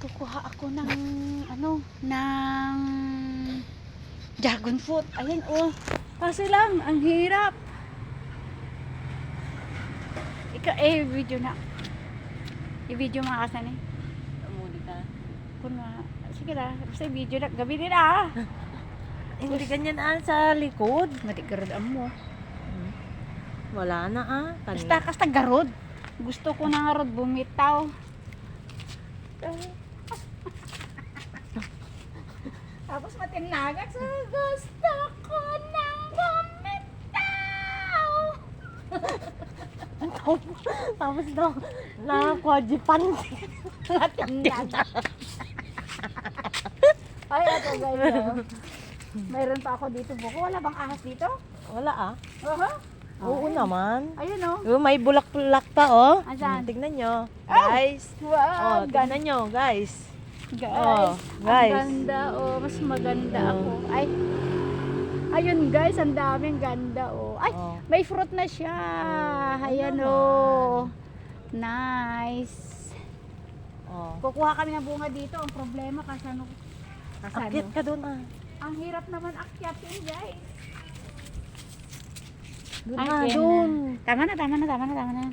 kukuha ako ng ng dragon fruit. Ayan oh. Kasi lang ang hirap. Video na. I-video mga kasan eh. Muli ka. Sige na. Basta video na. Gabi din ah. Hindi ganyan sa likod. Matigarod mo. Wala na Basta garod. Gusto ko na nga rod bumitaw. Tapos matinagat sa gusto ko nang bumitaw. Tapos daw, na-quadripan. Matinagat. Ay, ito guys. Mayroon pa ako dito buko. Wala bang ahas dito? Wala Ay. Oo naman. Ayun oh. May bulak-bulak pa Asan? Tignan nyo. Guys. Wow. Tignan nyo guys. Guys. Guys. Ang ganda oh. Mas maganda ako. Ay. Ayun guys. Ang daming ganda oh. Ay. May fruit na siya. Ayan oh. Nice. Kukuha kami ng bunga dito. Ang problema kasano. Akit ka doon Ang hirap naman akyatin guys. Doon. Tama na.